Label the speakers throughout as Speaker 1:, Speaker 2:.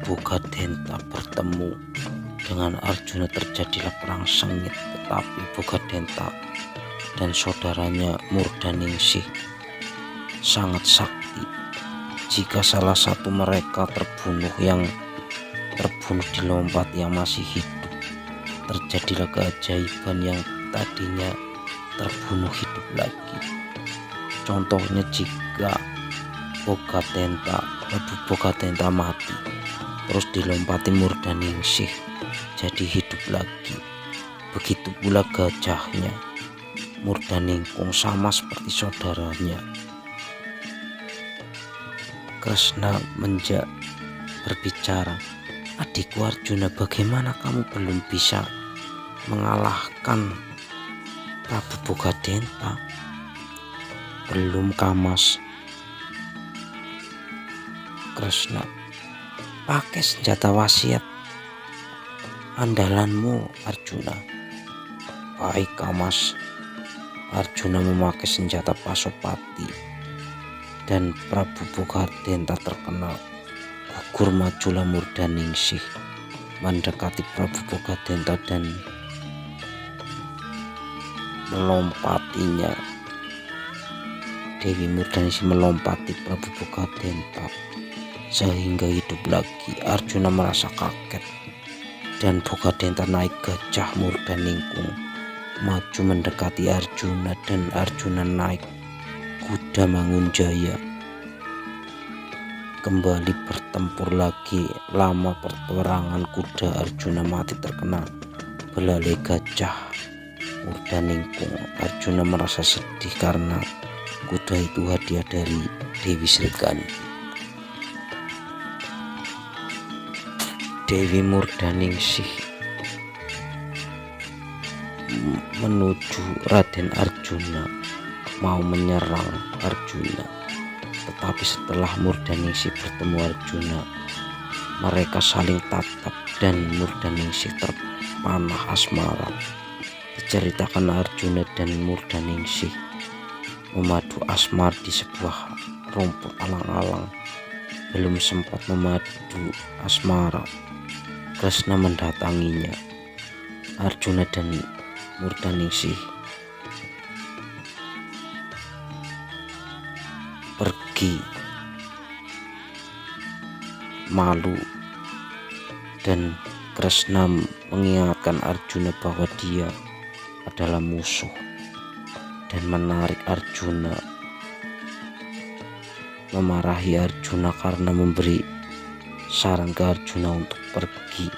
Speaker 1: Bogadenta bertemu dengan Arjuna terjadilah perang sengit, tetapi Bogadenta dan saudaranya Murdaningsih sangat sakti. Jika salah satu mereka terbunuh, yang terbunuh dilompat yang masih hidup. Terjadilah keajaiban, yang tadinya terbunuh hidup lagi. Contohnya jika Prabu Bogadenta mati, terus dilompati Murdaningsih jadi hidup lagi. Begitu pula gajahnya Murdaningkung, sama seperti saudaranya. Kresna berbicara, "Adikku Arjuna, bagaimana kamu belum bisa mengalahkan Prabu Bogadenta?" "Belum, Kamas." Kresna, "Pakai senjata wasiat andalanmu, Arjuna." "Baik, Kamas." Arjuna memakai senjata Pasopati, dan Prabu Bogadenta terkena gugur. Majulah Murdaningsih mendekati Prabu Bogadenta dan melompatinya. Dewi Murdaningsih melompati Prabu Bogadenta sehingga hidup lagi. Arjuna merasa kaget, dan Bogadenta naik gajah Murdaningkung maju mendekati Arjuna, dan Arjuna naik kuda Mangunjaya kembali bertempur lagi. Lama peperangan, kuda Arjuna mati terkena belalai gajah Murdaningkung. Arjuna merasa sedih karena kuda itu hadiah dari Dewi Srikanti. Dewi Murdaningsih menuju Raden Arjuna, mau menyerang Arjuna. Tetapi setelah Murdaningsih bertemu Arjuna, mereka saling tatap dan Murdaningsih terpanah asmara. Diceritakan Arjuna dan Murdaningsih memadu asmara di sebuah rumput alang-alang. Belum sempat memadu asmara, Kresna mendatanginya. Arjuna dan Murdaningsih pergi malu, dan Kresna mengingatkan Arjuna bahwa dia adalah musuh dan menarik Arjuna, memarahi Arjuna karena memberi saran ke Arjuna untuk pergi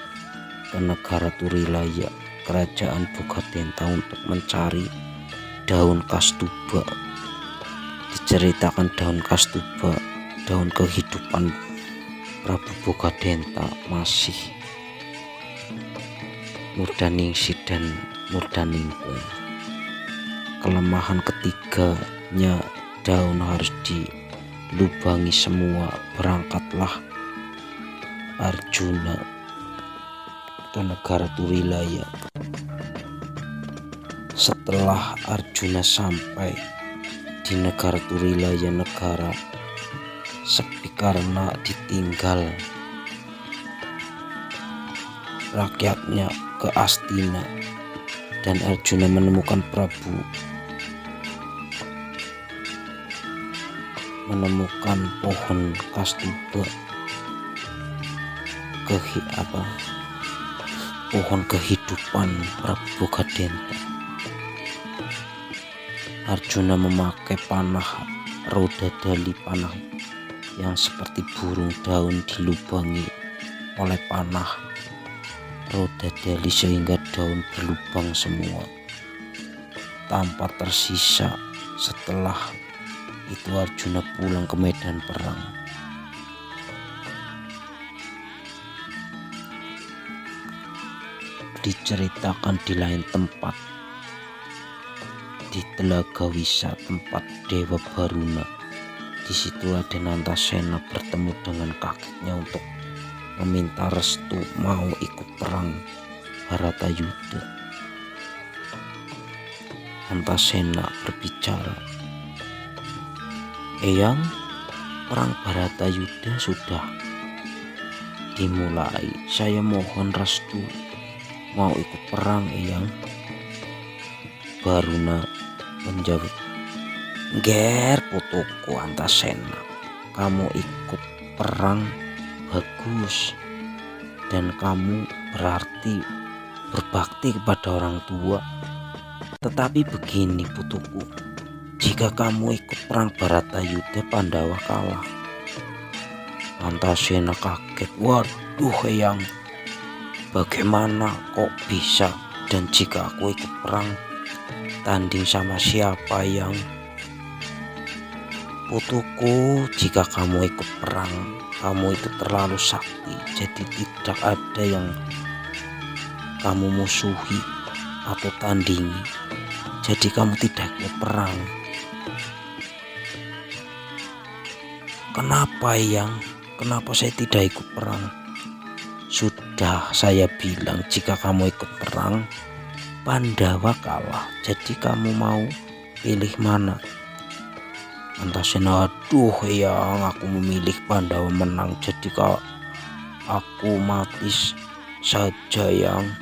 Speaker 1: ke negara Turilaya, kerajaan Bogadenta, untuk mencari daun kastuba. Diceritakan daun kastuba, daun kehidupan Prabu Bogadenta, masih Murdaningsih dan Murdaningkung. Kelemahan ketiganya, daun harus dilubangi semua. Berangkatlah Arjuna ke negara Turilaya. Setelah Arjuna sampai di negara Turilaya, negara sepi karena ditinggal rakyatnya ke Astina, dan Arjuna menemukan pohon kastuba, pohon kehidupan Prabu Bogadenta. Arjuna memakai panah roda dali, panah yang seperti burung daun dilubangi oleh panah roda dali sehingga daun berlubang semua tanpa tersisa. Setelah itu Arjuna pulang ke medan perang. Diceritakan di lain tempat, di Telaga Wisa, tempat Dewa Baruna. Di situ Raden Antasena bertemu dengan kakeknya untuk meminta restu mau ikut perang Bharatayuda. Antasena berbicara, "Eyang, perang Bharatayuda sudah dimulai. Saya mohon restu mau ikut perang, Eyang. Baruna menjawab, "Nger putuku Antasena, kamu ikut perang bagus, dan kamu berarti berbakti kepada orang tua. Tetapi begini putuku, jika kamu ikut perang Baratayuda, Pandawa kalah." Antasena kaget. "Waduh Eyang, bagaimana kok bisa? Dan jika aku ikut perang, tanding sama siapa yang?" "Putuku, jika kamu ikut perang, kamu itu terlalu sakti, jadi tidak ada yang kamu musuhi atau tandingi. Jadi kamu tidak ikut perang." "Kenapa Eyang? Kenapa saya tidak ikut perang?" "Sudah saya bilang, jika kamu ikut perang, Pandawa kalah. Jadi kamu mau pilih mana?" Antasena, "Aduh Eyang, aku memilih Pandawa menang. Jadi kalau aku mati saja Yang."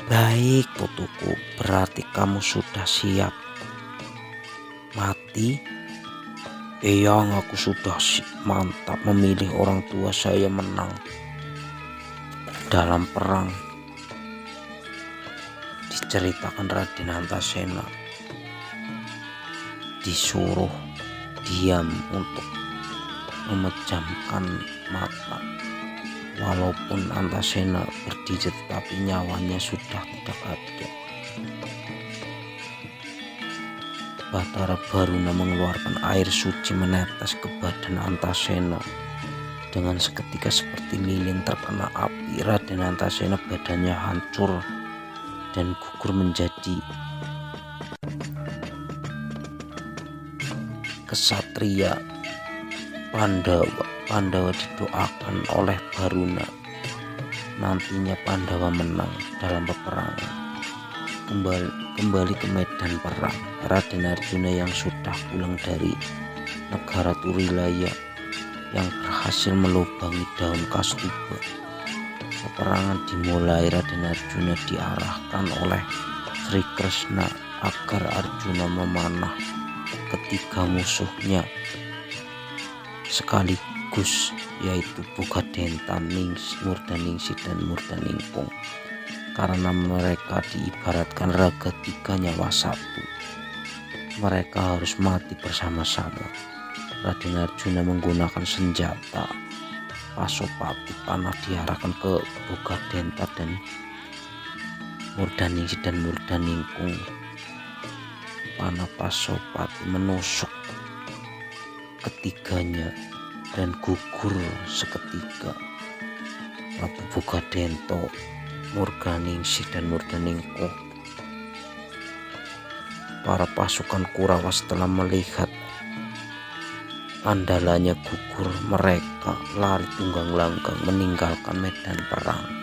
Speaker 1: "Baik putuku, berarti kamu sudah siap mati?" "Eyang, aku sudah mantap memilih orang tua saya menang dalam perang." Diceritakan Raden Antasena disuruh diam untuk memejamkan mata. Walaupun Antasena berdiri, tetapi nyawanya sudah tidak ada. Batara Baruna mengeluarkan air suci menetes ke badan Antasena. Dengan seketika seperti lilin terkena api, Raden Antasena badannya hancur dan gugur menjadi kesatria Pandawa. Pandawa didoakan oleh Baruna. Nantinya Pandawa menang dalam peperangan. Kembali ke medan perang, Raden Arjuna yang sudah pulang dari negara Turilaya yang berhasil melubangi daun Kastuba. Peperangan dimulai. Raden Arjuna diarahkan oleh Sri Kresna agar Arjuna memanah ketiga musuhnya sekaligus, yaitu Pugadenta, Murdaningsi, dan Murdaningkung, karena mereka diibaratkan raga tiga nyawa satu. Mereka harus mati bersama-sama. Raden Arjuna menggunakan senjata Pasopati panah diarahkan ke Pugadenta dan Murdaningsi dan Murdaningkung. Panah Pasopati menusuk ketiganya dan gugur seketika. Prabu Pugadenta, Murdaningsi, dan Murdaningkung. Para pasukan Kurawa setelah melihat andalanya gugur, mereka lari tunggang langgang meninggalkan medan perang.